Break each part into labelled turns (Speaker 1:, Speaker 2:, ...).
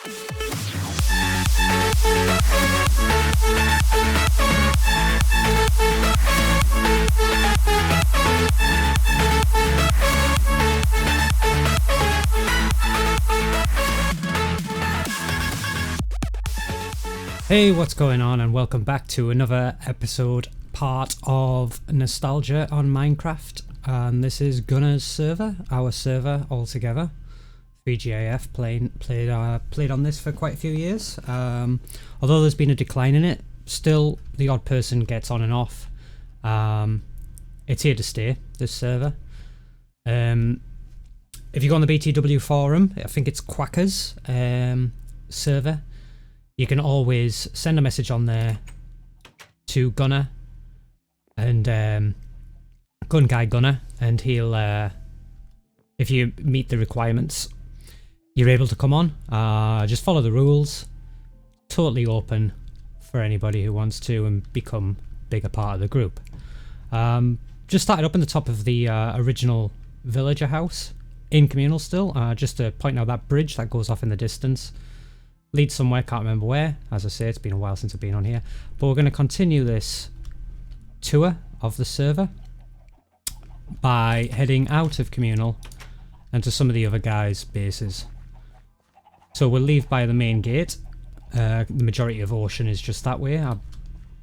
Speaker 1: Hey, what's going on, and welcome back to another episode, part of Nostalgia on Minecraft. And this is Gunner's server, our server altogether. 3GAF played on this for quite a few years. Although there's been a decline in it, still the odd person gets on and off. It's here to stay, this server. If you go on the BTW forum, I think it's Quacker's server. You can always send a message on there to Gunner and Gun Guy Gunner, and he'll, if you meet the requirements, you're able to come on. Just follow the rules. Totally open for anybody who wants to and become a bigger part of the group. Just started up in the top of the original villager house in Communal still, just to point out that bridge that goes off in the distance. Leads somewhere, can't remember where. As I say, it's been a while since I've been on here. But we're going to continue this tour of the server by heading out of Communal and to some of the other guys' bases. So we'll leave by the main gate. The majority of Ocean is just that way. I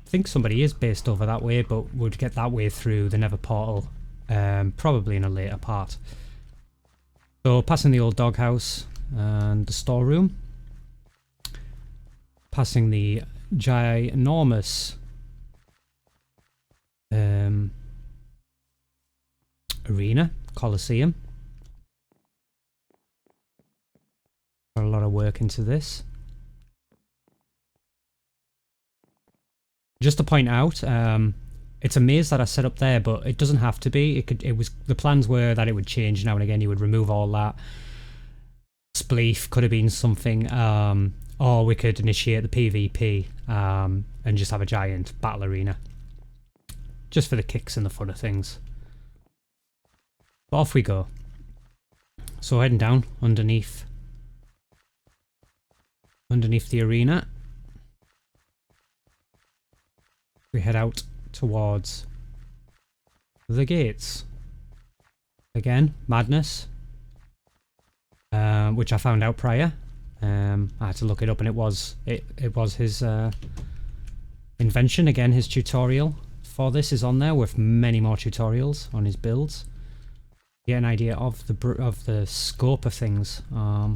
Speaker 1: think somebody is based over that way, but we'll get that way through the Nether portal, probably in a later part. So passing the old doghouse and the storeroom. Passing the ginormous arena, Coliseum. Got a lot of work into this. Just to point out, it's a maze that I set up there, but it doesn't have to be. The plans were that it would change now and again. You would remove all that. Spleef could have been something. Or we could initiate the PvP and just have a giant battle arena. Just for the kicks and the fun of things. But off we go. So heading down underneath the arena. We head out towards the gates. Again, madness. Which I found out prior. I had to look it up, and it was his invention. Again, his tutorial for this is on there, with many more tutorials on his builds. Get an idea of the scope of things. I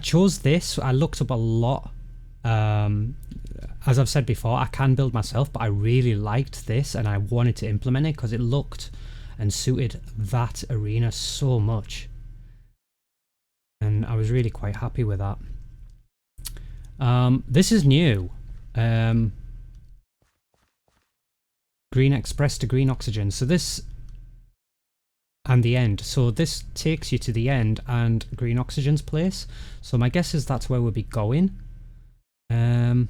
Speaker 1: chose this. I looked up a lot. As I've said before, I can build myself, but I really liked this, and I wanted to implement it because it looked and suited that arena so much, and I was really quite happy with that. This is new. Green Express to Green Oxygen. So this and the end. So this takes you to the end and Green Oxygen's place. So my guess is that's where we'll be going. But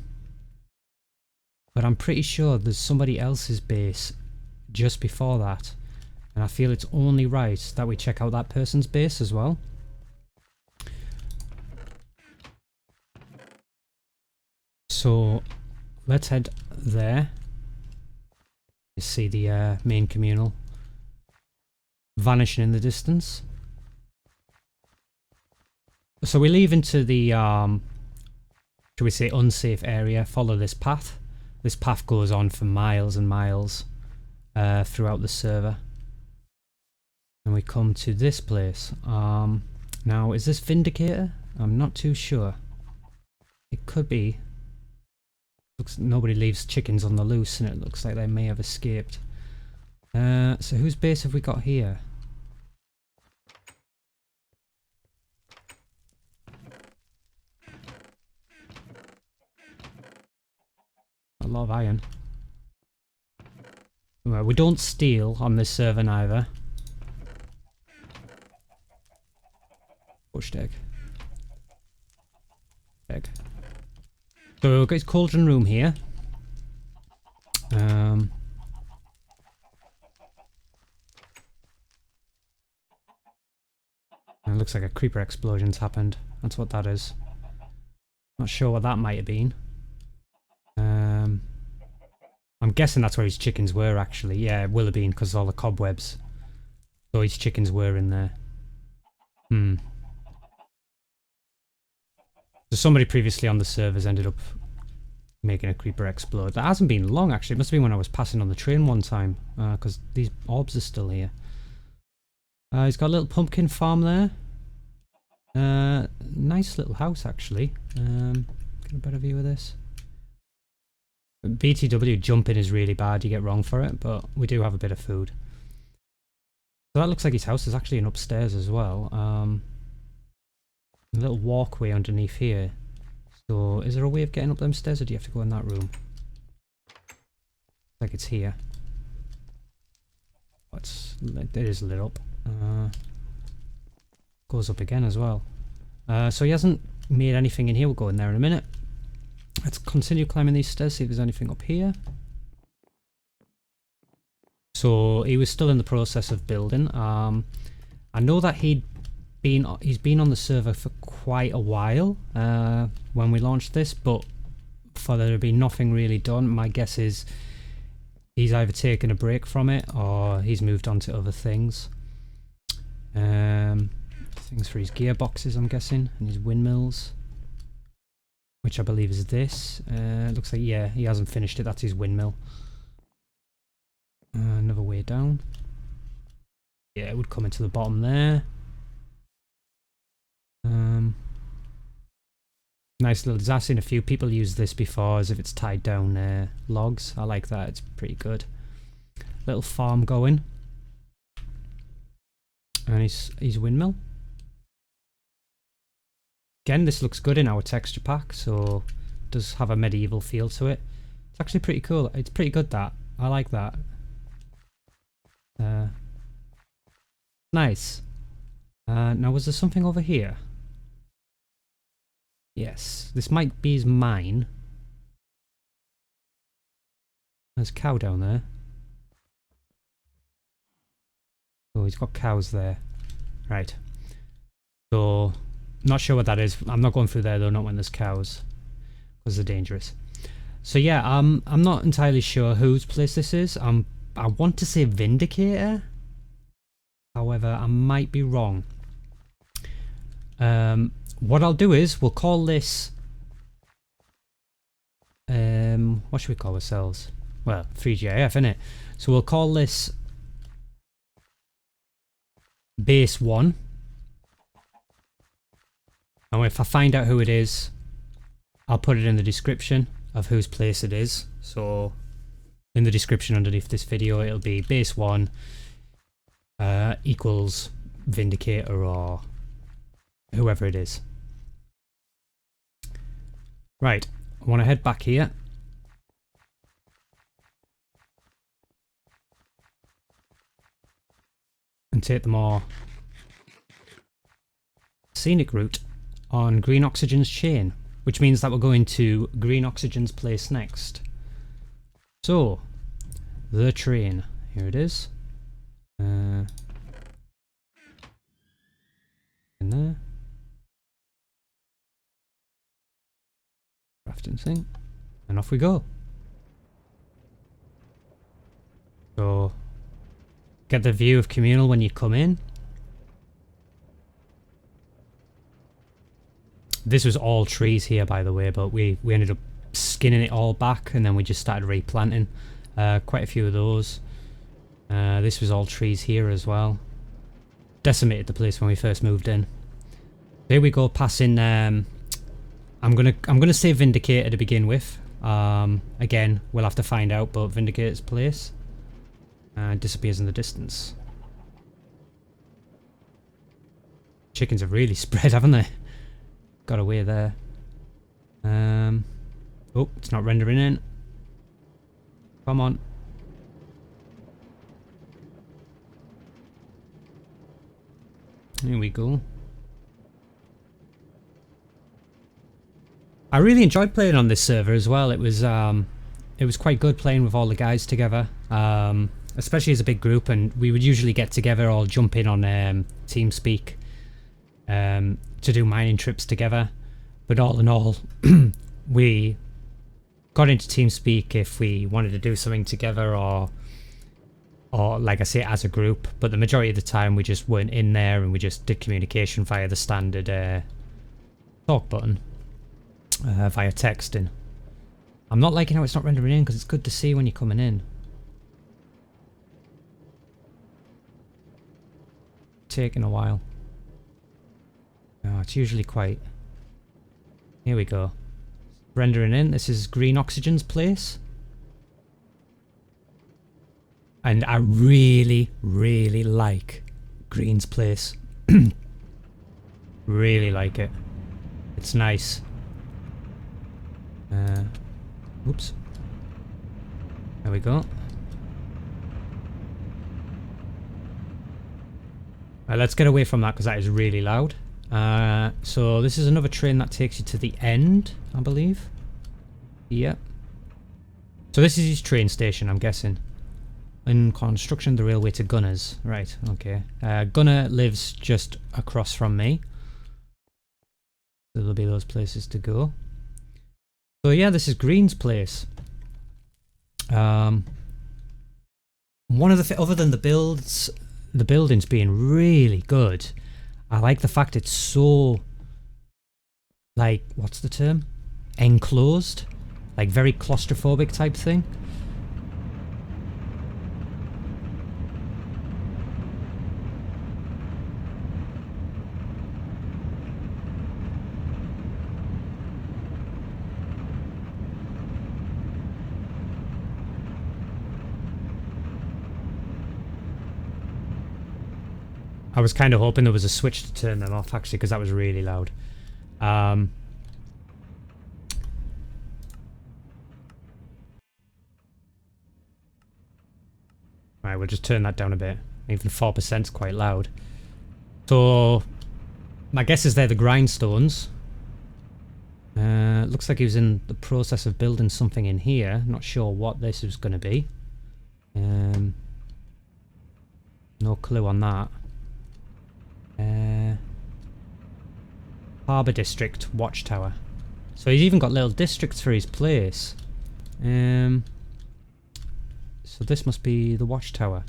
Speaker 1: I'm pretty sure there's somebody else's base just before that. And I feel it's only right that we check out that person's base as well. So let's head there. You see the main Communal vanishing in the distance. So we leave into the, should we say, unsafe area. Follow this path. This path goes on for miles and miles throughout the server. And we come to this place. Now, is this Vindicator? I'm not too sure. It could be. Looks nobody leaves chickens on the loose, and it looks like they may have escaped. So whose base have we got here? A lot of iron. Well, we don't steal on this server neither. Pushed egg. Egg. So we've got his cauldron room here. So, 'cause cauldron room here. It looks like a creeper explosion's happened. That's what that is. Not sure what that might have been. I'm guessing that's where his chickens were actually. Yeah, it will have been because of all the cobwebs. So his chickens were in there. So somebody previously on the servers ended up making a creeper explode. That hasn't been long actually. It must have been when I was passing on the train one time. Because these orbs are still here. He's got a little pumpkin farm there. Nice little house actually. Get a better view of this. BTW jumping is really bad, you get wrong for it, but we do have a bit of food. So that looks like his house is actually an upstairs as well. A little walkway underneath here. So is there a way of getting up them stairs or do you have to go in that room? Like it's here. It is lit up. Goes up again as well. So he hasn't made anything in here. We'll go in there in a minute. Let's continue climbing these stairs, see if there's anything up here. So he was still in the process of building. I know that he's been on the server for quite a while when we launched this, but for there to be nothing really done, my guess is he's either taken a break from it or he's moved on to other things. Things for his gearboxes, I'm guessing, and his windmills, which I believe is this. Looks like, yeah, he hasn't finished it. That's his windmill. Another way down. Yeah, it would come into the bottom there. Nice little. I've seen a few people use this before as if it's tied down logs. I like that. It's pretty good. Little farm going. And his windmill. Again, this looks good in our texture pack, so it does have a medieval feel to it. It's actually pretty cool. It's pretty good, that. I like that. Nice. Now, was there something over here? Yes, this might be his mine. There's a cow down there. Oh, he's got cows there. Right. So, not sure what that is. I'm not going through there though, not when there's cows. Because they're dangerous. So yeah, I'm not entirely sure whose place this is. I want to say Vindicator. However, I might be wrong. What I'll do is, we'll call this... what should we call ourselves? Well, 3GIF, innit? So we'll call this... Base 1. And if I find out who it is, I'll put it in the description of whose place it is. So in the description underneath this video, it'll be base 1 equals Vindicator or whoever it is. Right, I want to head back here. And take the more scenic route on Green Oxygen's chain, which means that we're going to Green Oxygen's place next. So, the train. Here it is. In there. Crafting thing. And off we go. So, get the view of Communal when you come in. This was all trees here, by the way, but we ended up skinning it all back and then we just started replanting quite a few of those. This was all trees here as well. Decimated the place when we first moved in. Here we go, passing. I'm gonna say Vindicator to begin with. Again, we'll have to find out, but Vindicator's place disappears in the distance. Chickens have really spread, haven't they? Got away there. Oh, it's not rendering in. Come on. Here we go. I really enjoyed playing on this server as well. It was quite good playing with all the guys together. Especially as a big group, and we would usually get together or jump in on TeamSpeak to do mining trips together. But all in all, we got into TeamSpeak if we wanted to do something together, or like I say, as a group. But the majority of the time we just weren't in there, and we just did communication via the standard talk button, via texting. I'm not liking how it's not rendering in, because it's good to see when you're coming in. Taking a while. Oh, it's usually quite... Here we go. Rendering in. This is Green Oxygen's place. And I really, really like Green's place. Really like it. It's nice. Oops. There we go. Right, let's get away from that because that is really loud. So this is another train that takes you to the end, I believe. Yep. So this is his train station, I'm guessing. In construction, the railway to Gunners. Right, okay. Gunner lives just across from me. So there'll be those places to go. So yeah, this is Green's place. One of the other than the buildings being really good, I like the fact it's so, like, what's the term? Enclosed, like very claustrophobic type thing. I was kind of hoping there was a switch to turn them off, actually, because that was really loud. Right, we'll just turn that down a bit. Even 4% is quite loud. So, my guess is they're the grindstones. Looks like he was in the process of building something in here. Not sure what this is going to be. No clue on that. Harbour District Watchtower. So he's even got little districts for his place. So this must be the Watchtower.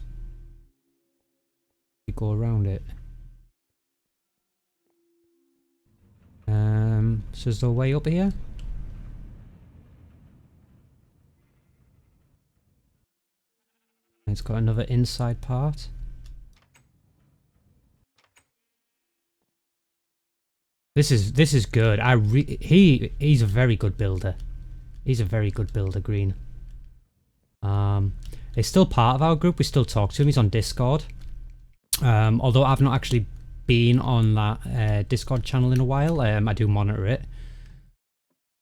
Speaker 1: We go around it. So is there a way up here? It's got another inside part. This is good. He's a very good builder. He's a very good builder, Green. He's still part of our group. We still talk to him. He's on Discord. Although I've not actually been on that Discord channel in a while. I do monitor it.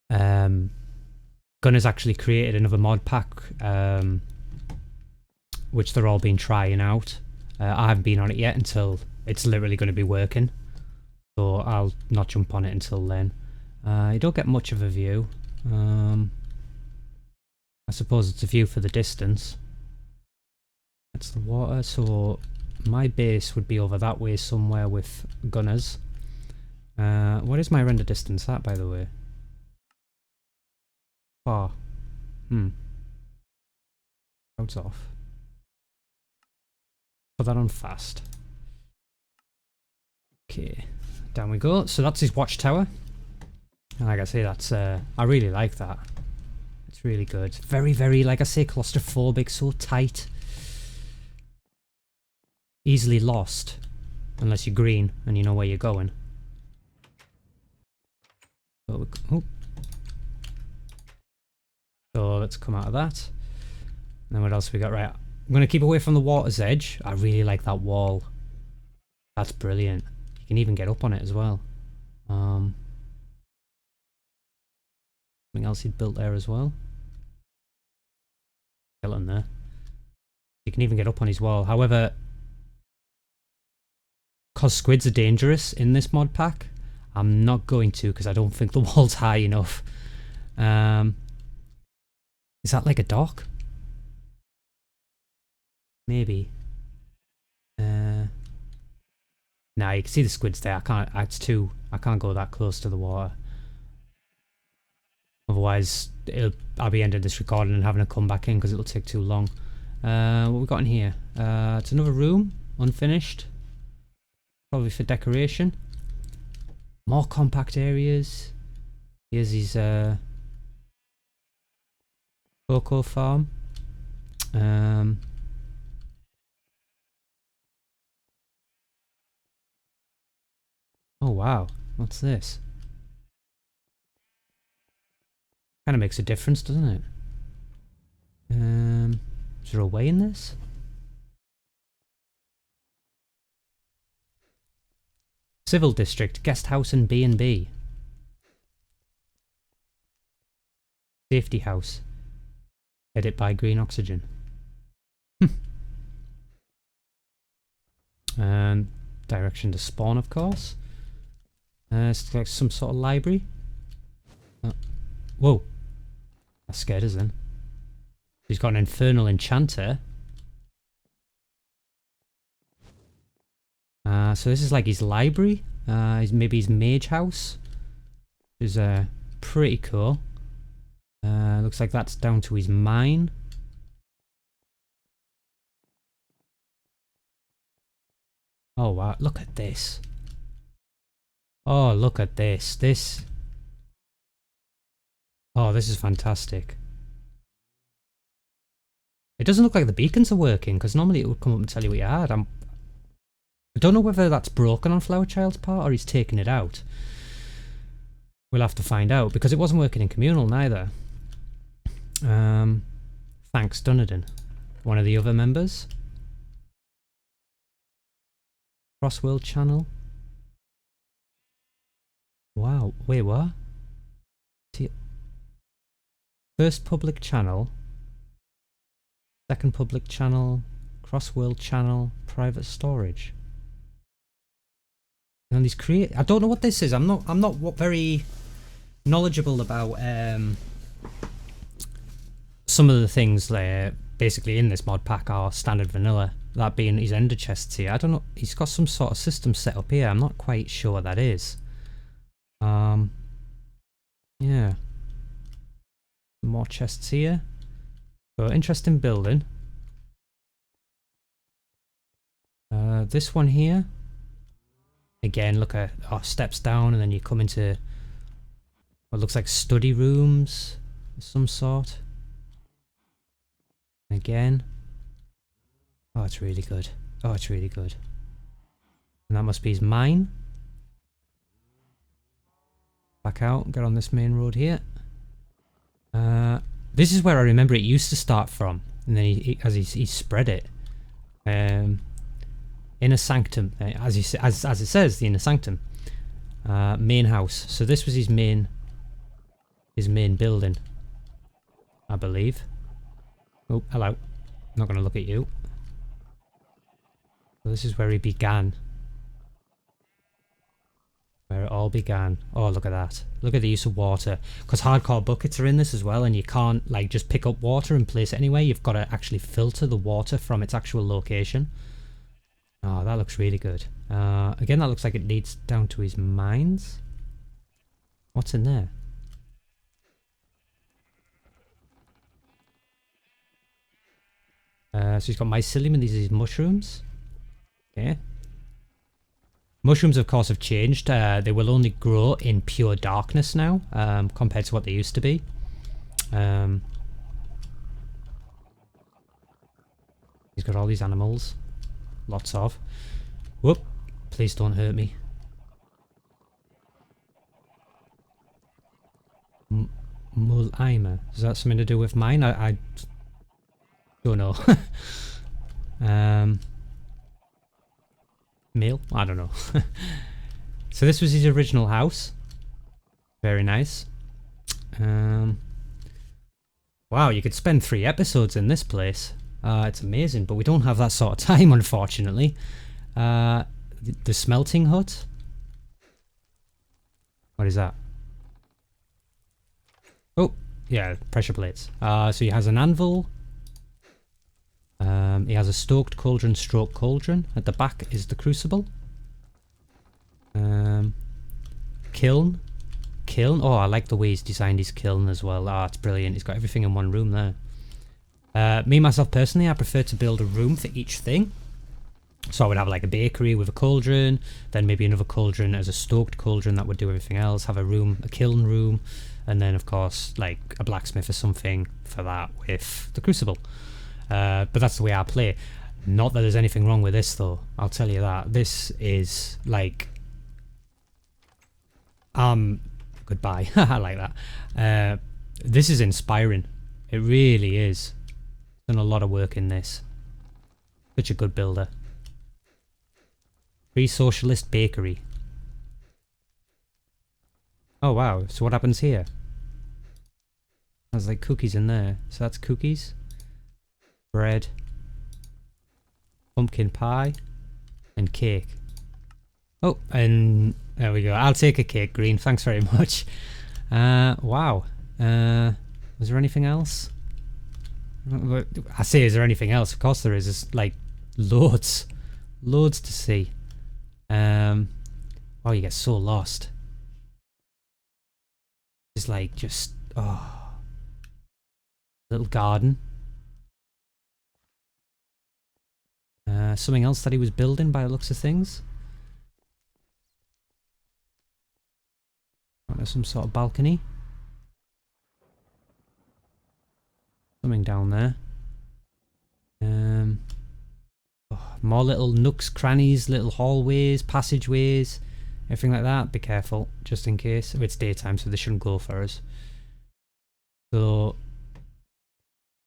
Speaker 1: Gunner's actually created another mod pack, which they're all been trying out. I haven't been on it yet until it's literally going to be working. So I'll not jump on it until then. You don't get much of a view. I suppose it's a view for the distance. That's the water, so my base would be over that way somewhere with Gunners. What is my render distance at, by the way? Far. Clouds off. Put that on fast. Okay. Down we go. So that's his watchtower. And like I say, that's I really like that. It's really good. Very, very, like I say, claustrophobic, so tight. Easily lost. Unless you're green and you know where you're going. So let's come out of that. And then what else we got? Right. I'm going to keep away from the water's edge. I really like that wall. That's brilliant. You can even get up on it as well. Something else he'd built there as well. Skeleton there. You can even get up on his wall. However, because squids are dangerous in this mod pack, I'm not going to because I don't think the wall's high enough. Is that like a dock? Maybe. Now you can see the squids there. I can't. I can't go that close to the water. Otherwise, I'll be ending this recording and having to come back in because it'll take too long. What we got in here? It's another room, unfinished. Probably for decoration. More compact areas. Here's his cocoa farm. Oh wow, what's this? Kind of makes a difference, doesn't it? Is there a way in this? Civil District, Guest House and B&B. Safety House. Edit by Green Oxygen. Direction to spawn, of course. It's like some sort of library. Whoa. That scared us then. He's got an infernal enchanter. So this is like his library. Maybe his mage house. Which is pretty cool. Looks like that's down to his mine. Oh wow, look at this. Oh, look at this. Oh, this is fantastic. It doesn't look like the beacons are working, because normally it would come up and tell you what you had. I don't know whether that's broken on Flower Child's part or he's taken it out. We'll have to find out, because it wasn't working in Communal neither. Thanks, Dunedin. One of the other members. Crossworld channel. Wow, wait, what? See, first public channel. Second public channel. Crossworld channel. Private storage. And these I don't know what this is. I'm not very knowledgeable about some of the things there basically in this mod pack are standard vanilla. That being his ender chests here. I don't know, he's got some sort of system set up here. I'm not quite sure what that is. Yeah. More chests here. So interesting building. This one here. Again, look at steps down and then you come into what looks like study rooms of some sort. Again. Oh, it's really good. Oh, it's really good. And that must be his mine. Back out, get on this main road here. This is where I remember it used to start from. And then he spread it. Inner Sanctum, as it says, the Inner Sanctum. Main house. So this was his main building, I believe. Oh, hello. Not going to look at you. So this is where he began. Where it all began. Oh, look at that. Look at the use of water. Because hardcore buckets are in this as well, and you can't like just pick up water and place it anywhere. You've got to actually filter the water from its actual location. Oh, that looks really good. Again, that looks like it leads down to his mines. What's in there? So he's got mycelium and these are his mushrooms. Okay. Mushrooms, of course, have changed. They will only grow in pure darkness now, compared to what they used to be. He's got all these animals. Lots of. Whoop. Please don't hurt me. Mulaimer. Is that something to do with mine? I don't know. Meal? I don't know. So this was his original house. Very nice. Wow, you could spend 3 episodes in this place. It's amazing, but we don't have that sort of time, unfortunately. The smelting hut. What is that? Oh, yeah, pressure plates. So he has an anvil. He has a stoked cauldron stroke cauldron. At the back is the crucible. Kiln. Kiln. Oh, I like the way he's designed his kiln as well. Ah, it's brilliant. He's got everything in one room there. Me, myself, personally, I prefer to build a room for each thing. So I would have like a bakery with a cauldron, then maybe another cauldron as a stoked cauldron that would do everything else, have a room, a kiln room, and then of course like a blacksmith or something for that with the crucible. But that's the way I play. Not that there's anything wrong with this though, I'll tell you that. This is like... goodbye. I like that. This is inspiring. It really is. Done a lot of work in this. Such a good builder. Free Socialist Bakery. Oh wow, so what happens here? There's like cookies in there. So that's cookies. Bread. Pumpkin pie. And cake. Oh, and there we go. I'll take a cake, Green. Thanks very much. Wow. Was there anything else? I say, is there anything else? Of course there is. There's like loads. Loads to see. Oh, you get so lost. It's like just, oh. Little garden. Something else that he was building by the looks of things. There's some sort of balcony. Something down there. Oh, more little nooks, crannies, little hallways, passageways, everything like that. Be careful, just in case. It's daytime, so they shouldn't go for us. So,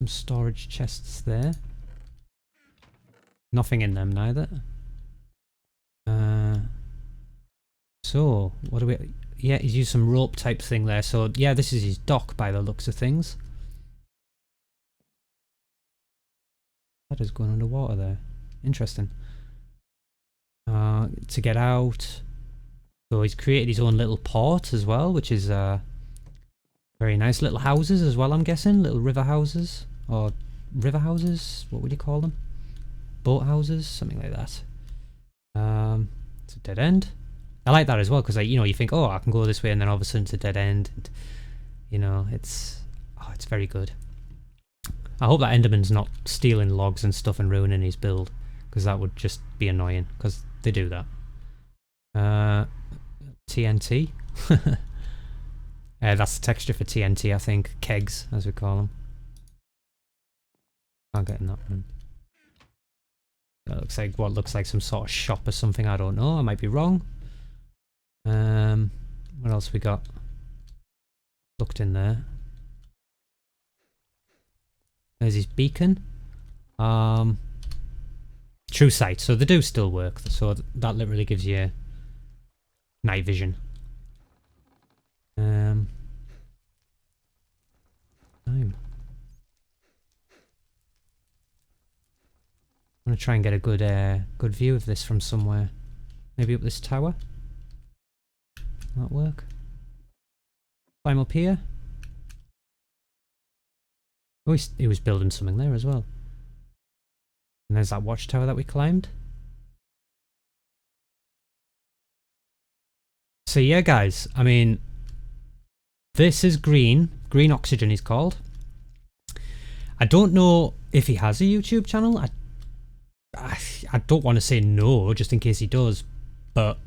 Speaker 1: some storage chests there. Nothing in them neither. So, what do we... Yeah, he's used some rope type thing there. So, yeah, this is his dock by the looks of things. That is going underwater there. Interesting. To get out. So he's created his own little port as well, which is very nice. Little houses as well, I'm guessing. Little river houses. Or river houses? What would you call them? Boat houses? Something like that. It's a dead end. I like that as well, because, like, you know, you think, oh, I can go this way, and then all of a sudden it's a dead end. And, you know, it's very good. I hope that Enderman's not stealing logs and stuff and ruining his build, because that would just be annoying, because they do that. TNT. That's the texture for TNT, I think. Kegs, as we call them. Can't get in that one. That looks like what looks like some sort of shop or something. I don't know. I might be wrong. What else we got? Looked in there. There's his beacon. True sight. So they do still work. So that literally gives you night vision. Time. I'm gonna try and get a good view of this from somewhere. Maybe up this tower. Will that work? Climb up here. Oh, he was building something there as well. And there's that watchtower that we climbed. So yeah, guys, I mean, this is Green. Green Oxygen he's called. I don't know if he has a YouTube channel. I don't want to say no, just in case he does, but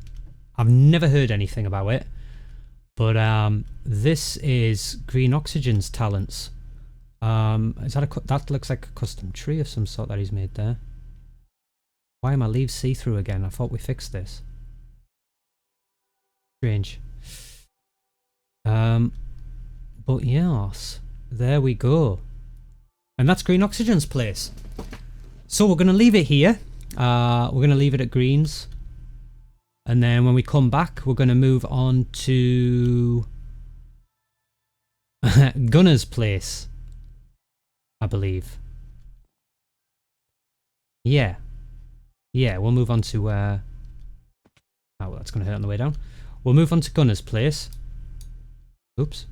Speaker 1: I've never heard anything about it. But this is Green Oxygen's talents. Is that that looks like a custom tree of some sort that he's made there. Why are my leaves see-through again? I thought we fixed this. Strange. But yes, there we go. And that's Green Oxygen's place. So we're going to leave it here. We're going to leave it at Green's. And then when we come back, we're going to move on to Gunner's place, I believe. Yeah. Yeah, we'll move on to... oh, well, that's going to hurt on the way down. We'll move on to Gunner's place. Oops.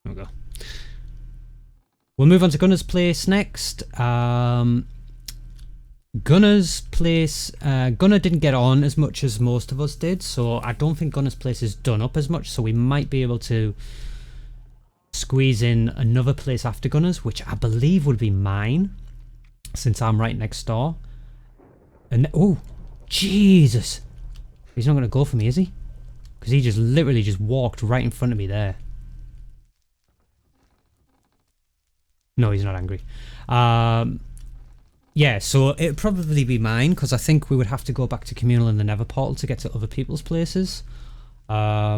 Speaker 1: There we go. We'll move on to Gunner's place next. Gunner's place, Gunner didn't get on as much as most of us did, so I don't think Gunner's place is done up as much, so we might be able to squeeze in another place after Gunner's, which I believe would be mine, since I'm right next door. And oh, Jesus! He's not going to go for me, is he? Because he just literally just walked right in front of me there. No, he's not angry. Yeah, so it'd probably be mine, because I think we would have to go back to Communal in the Nether Portal to get to other people's places. I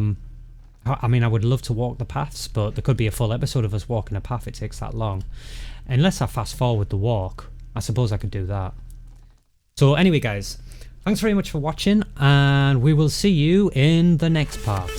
Speaker 1: mean, I would love to walk the paths, but there could be a full episode of us walking a path. It takes that long. Unless I fast forward the walk, I suppose I could do that. So anyway, guys, thanks very much for watching, and we will see you in the next part.